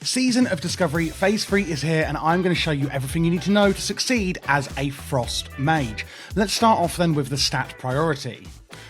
Season of Discovery Phase 3 is here, and I'm going to show you everything you need to know to succeed as a Frost Mage. Let's start off then with the stat priority.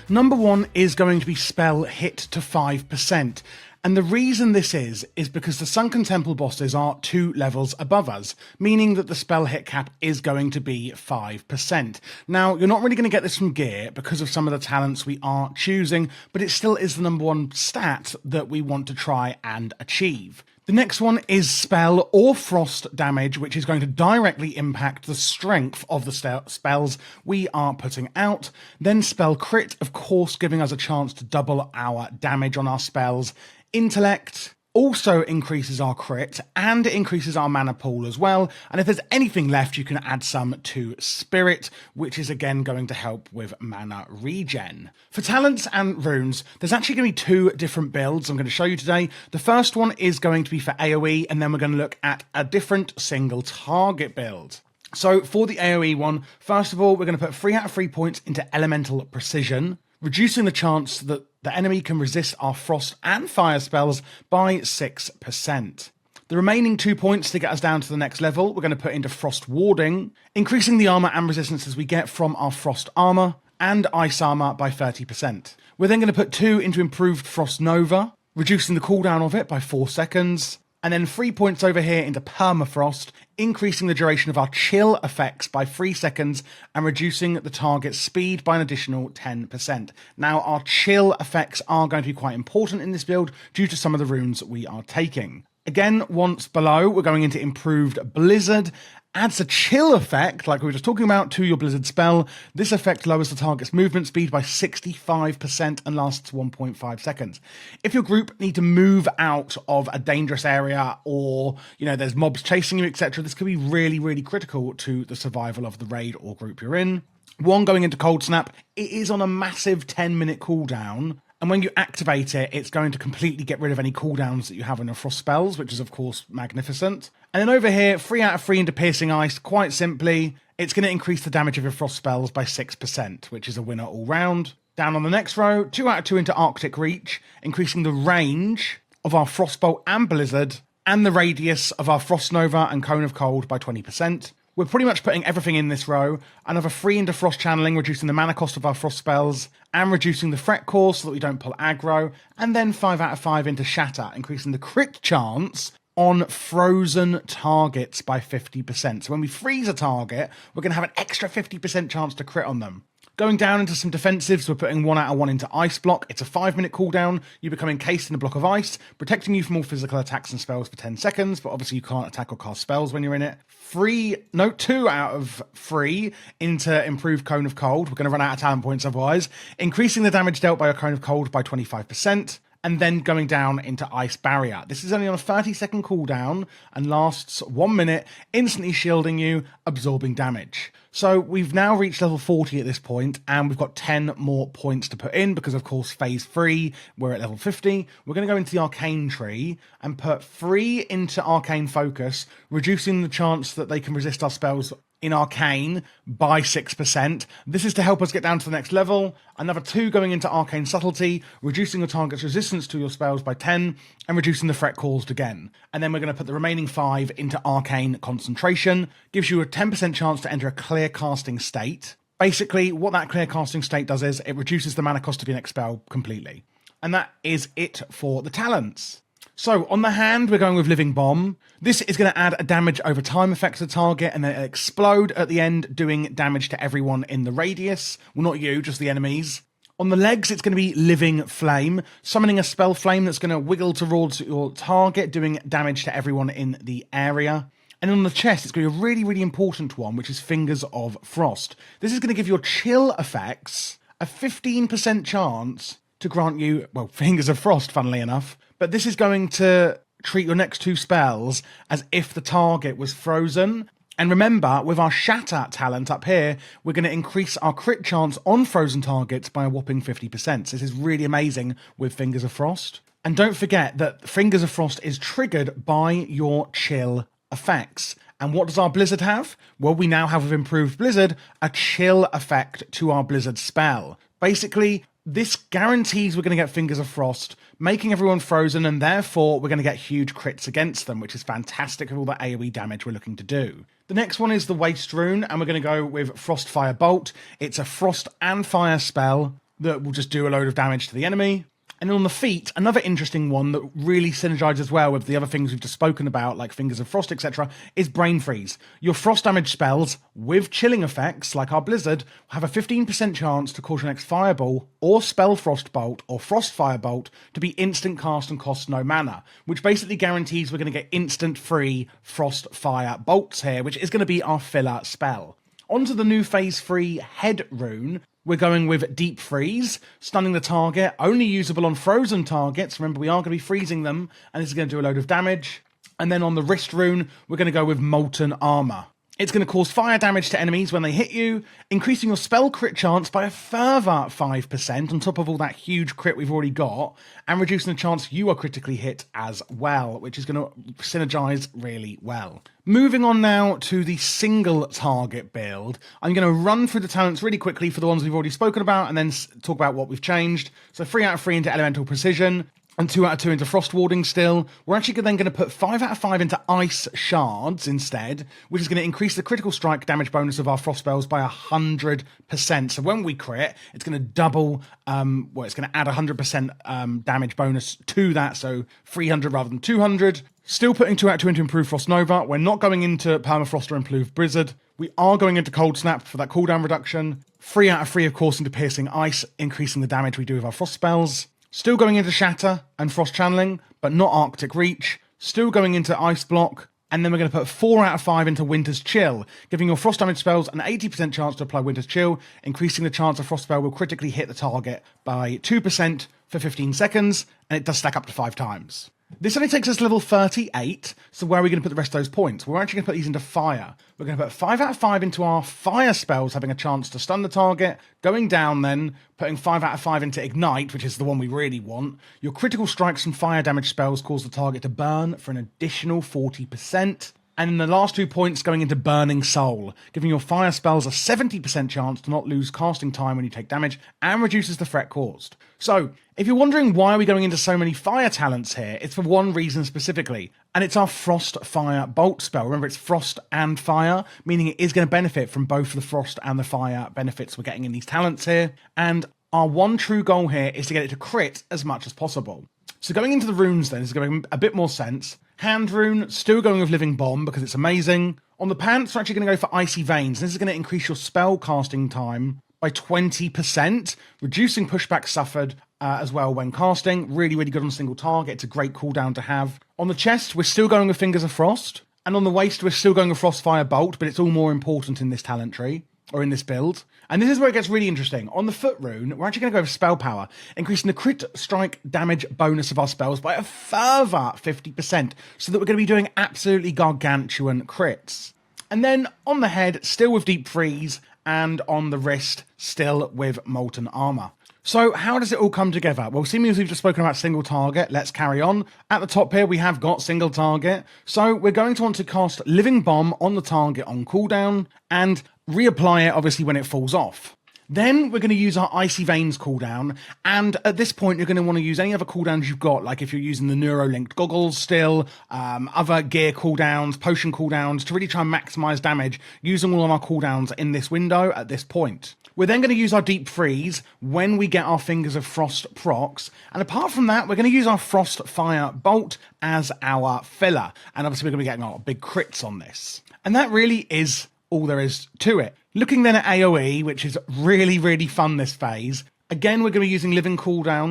Number 1 is going to be spell hit to 5%. And the reason this is because the Sunken Temple bosses are 2 levels above us, meaning that the spell hit cap is going to be 5%. Now, you're not really going to get this from gear because of some of the talents we are choosing, but it still is the number 1 stat that we want to try and achieve. The next one is spell or frost damage, which is going to directly impact the strength of the spells we are putting out. Then spell crit, of course, giving us a chance to double our damage on our spells. Intellect also increases our crit and it increases our mana pool as well. And if there's anything left, you can add some to Spirit, which is again going to help with mana regen. For talents and runes, there's actually going to be 2 different builds I'm going to show you today. The first one is going to be for AOE, and then we're going to look at a different single target build. So for the AOE one, first of all, we're going to put 3 out of 3 points into Elemental Precision, reducing the chance that the enemy can resist our frost and fire spells by 6%. The remaining 2 points to get us down to the next level, we're going to put into Frost Warding, increasing the armor and resistances we get from our frost armor and ice armor by 30%. We're then going to put 2 into Improved Frost Nova, reducing the cooldown of it by 4 seconds, and then 3 points over here into Permafrost, increasing the duration of our chill effects by 3 seconds and reducing the target's speed by an additional 10%. Now, our chill effects are going to be quite important in this build due to some of the runes we are taking. Again, once below, we're going into Improved Blizzard. Adds a chill effect, like we were just talking about, to your Blizzard spell. This effect lowers the target's movement speed by 65% and lasts 1.5 seconds. If your group need to move out of a dangerous area or, there's mobs chasing you, etc., this could be really, really critical to the survival of the raid or group you're in. 1 going into Cold Snap, it is on a massive 10-minute cooldown. And when you activate it, it's going to completely get rid of any cooldowns that you have on your frost spells, which is, of course, magnificent. And then over here, 3 out of 3 into Piercing Ice. Quite simply, it's going to increase the damage of your frost spells by 6%, which is a winner all round. Down on the next row, 2 out of 2 into Arctic Reach, increasing the range of our Frostbolt and Blizzard, and the radius of our Frost Nova and Cone of Cold by 20%. We're pretty much putting everything in this row. Another 3 into Frost Channeling, reducing the mana cost of our Frost spells, and reducing the threat core so that we don't pull aggro. And then 5 out of 5 into Shatter, increasing the crit chance on frozen targets by 50%. So when we freeze a target, we're going to have an extra 50% chance to crit on them. Going down into some defensives, we're putting 1 out of 1 into Ice Block. It's a 5-minute cooldown. You become encased in a block of ice, protecting you from all physical attacks and spells for 10 seconds, but obviously you can't attack or cast spells when you're in it. 2 out of 3 into Improved Cone of Cold. We're going to run out of talent points otherwise. Increasing the damage dealt by a Cone of Cold by 25%. And then going down into Ice Barrier. This is only on a 30-second cooldown and lasts 1 minute, instantly shielding you, absorbing damage. So we've now reached level 40 at this point, and we've got 10 more points to put in because, of course, Phase 3, we're at level 50. We're going to go into the Arcane tree and put 3 into Arcane Focus, reducing the chance that they can resist our spells in Arcane by 6%. This is to help us get down to the next level. Another 2 going into Arcane Subtlety, reducing your target's resistance to your spells by 10 and reducing the threat caused again. And then we're going to put the remaining 5 into Arcane Concentration. Gives you a 10% chance to enter a clear casting state. Basically, what that clear casting state does is it reduces the mana cost of your next spell completely. And that is it for the talents. So, on the hand, we're going with Living Bomb. This is going to add a damage over time effect to the target and then it'll explode at the end, doing damage to everyone in the radius. Well, not you, just the enemies. On the legs, it's going to be Living Flame, summoning a spell flame that's going to wiggle towards your target, doing damage to everyone in the area. And on the chest, it's going to be a really, really important one, which is Fingers of Frost. This is going to give your chill effects a 15% chance to grant you, well, Fingers of Frost, funnily enough. But this is going to treat your next 2 spells as if the target was frozen. And remember, with our Shatter talent up here, we're going to increase our crit chance on frozen targets by a whopping 50%. So this is really amazing with Fingers of Frost. And don't forget that Fingers of Frost is triggered by your chill effects. And what does our Blizzard have? Well, we now have with Improved Blizzard a chill effect to our Blizzard spell. Basically, This guarantees we're going to get Fingers of Frost, making everyone frozen, and therefore we're going to get huge crits against them, which is fantastic with all the AoE damage we're looking to do. The next one is the Waste Rune, and we're going to go with Frost Fire Bolt. It's a frost and fire spell that will just do a load of damage to the enemy. And on the feet, another interesting one that really synergizes well with the other things we've just spoken about, like Fingers of Frost, etc., is Brain Freeze. Your frost damage spells with chilling effects, like our Blizzard, have a 15% chance to cause your next Fireball or Spell Frost Bolt or Frost Fire Bolt to be instant cast and cost no mana, which basically guarantees we're going to get instant free Frost Fire Bolts here, which is going to be our filler spell. Onto the new Phase 3 Head Rune. We're going with Deep Freeze, stunning the target, only usable on frozen targets. Remember, we are going to be freezing them, and this is going to do a load of damage. And then on the Wrist Rune, we're going to go with Molten Armor. It's going to cause fire damage to enemies when they hit you, increasing your spell crit chance by a further 5% on top of all that huge crit we've already got, and reducing the chance you are critically hit as well, which is going to synergize really well. Moving on now to the single target build. I'm going to run through the talents really quickly for the ones we've already spoken about, and then talk about what we've changed. So 3 out of 3 into Elemental Precision, and 2 out of 2 into Frost Warding still. We're actually then going to put 5 out of 5 into Ice Shards instead, which is going to increase the critical strike damage bonus of our Frost spells by 100%. So when we crit, it's going to double, it's going to add 100% damage bonus to that, so 300 rather than 200. Still putting 2 out of 2 into Improved Frost Nova. We're not going into Permafrost or Improved Blizzard. We are going into Cold Snap for that cooldown reduction. 3 out of 3, of course, into Piercing Ice, increasing the damage we do with our Frost spells. Still going into Shatter and Frost Channeling, but not Arctic Reach. Still going into Ice Block. And then we're going to put 4 out of 5 into Winter's Chill, giving your frost damage spells an 80% chance to apply Winter's Chill, increasing the chance a frost spell will critically hit the target by 2% for 15 seconds, and it does stack up to 5 times. This only takes us to level 38, so where are we going to put the rest of those points? We're actually going to put these into fire. We're going to put 5 out of 5 into our fire spells, having a chance to stun the target. Going down then, putting 5 out of 5 into Ignite, which is the one we really want. Your critical strikes and fire damage spells cause the target to burn for an additional 40%. And then the last 2 points going into Burning Soul, giving your fire spells a 70% chance to not lose casting time when you take damage, and reduces the threat caused. So, if you're wondering why are we going into so many fire talents here, it's for one reason specifically, and it's our Frost Fire Bolt spell. Remember, it's frost and fire, meaning it is going to benefit from both the frost and the fire benefits we're getting in these talents here, and our one true goal here is to get it to crit as much as possible. So going into the runes then is going to make a bit more sense. Hand Rune, still going with Living Bomb because it's amazing. On the pants, we're actually going to go for Icy Veins. This is going to increase your spell casting time by 20%, reducing pushback suffered as well when casting. Really, really good on single target. It's a great cooldown to have. On the chest, we're still going with Fingers of Frost. And on the waist, we're still going with Frostfire Bolt, but it's all more important in this talent tree, or in this build. And this is where it gets really interesting. On the Foot Rune, we're actually going to go with Spell Power, increasing the crit strike damage bonus of our spells by a further 50%, so that we're going to be doing absolutely gargantuan crits. And then on the head, still with Deep Freeze, and on the wrist, still with Molten Armor. So how does it all come together? Well, seeming as we've just spoken about single target, let's carry on. At the top here, we have got single target. So we're going to want to cast Living Bomb on the target on cooldown and reapply it, obviously, when it falls off. Then we're going to use our Icy Veins cooldown, and at this point you're going to want to use any other cooldowns you've got, like if you're using the Neuro-linked goggles still, other gear cooldowns, potion cooldowns, to really try and maximize damage using all of our cooldowns in this window at this point. We're then going to use our Deep Freeze when we get our Fingers of Frost procs, and apart from that, we're going to use our Frost Fire Bolt as our filler, and obviously we're going to be getting our big crits on this. And that really is all there is to it. Looking then at AOE, which is really, really fun this phase, again we're going to be using Living Flame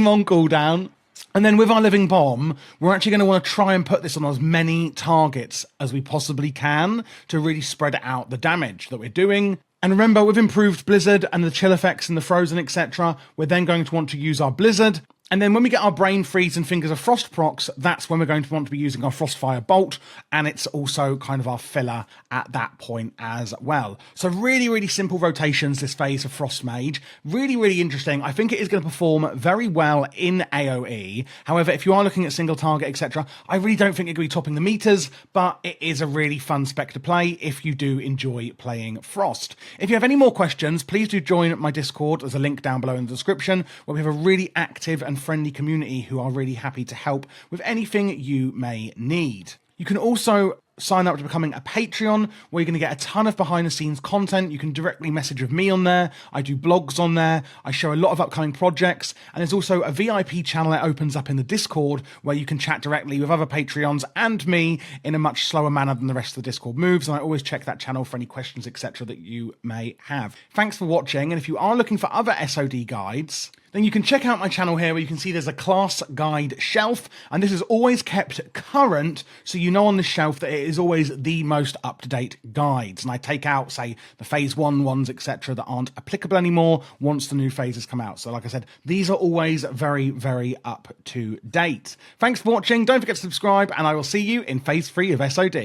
on cooldown, and then with our Living Bomb, we're actually going to want to try and put this on as many targets as we possibly can to really spread out the damage that we're doing. And remember, with Improved Blizzard and the chill effects and the frozen, etc., we're then going to want to use our Blizzard And then when we get our Brain Freeze and Fingers of Frost procs, that's when we're going to want to be using our Frostfire Bolt, and it's also kind of our filler at that point as well. So really, really simple rotations this phase of Frost Mage. Really, really interesting. I think it is going to perform very well in AOE. However, if you are looking at single target, etc., I really don't think it's going to be topping the meters, but it is a really fun spec to play if you do enjoy playing Frost. If you have any more questions, please do join my Discord. There's a link down below in the description, where we have a really active and friendly community who are really happy to help with anything you may need. You can also sign up to becoming a Patreon, where you're going to get a ton of behind the scenes content. You can directly message with me on there. I do blogs on there. I show a lot of upcoming projects. And there's also a VIP channel that opens up in the Discord, where you can chat directly with other Patreons and me in a much slower manner than the rest of the Discord moves. And I always check that channel for any questions, etc. that you may have. Thanks for watching. And if you are looking for other SoD guides, then you can check out my channel here, where you can see there's a class guide shelf, and this is always kept current, so you know on this shelf that it is always the most up-to-date guides. And I take out, say, the phase 1 ones, etc., that aren't applicable anymore once the new phases come out. So like I said, these are always very, very up to date. Thanks for watching. Don't forget to subscribe, and I will see you in phase 3 of SoD.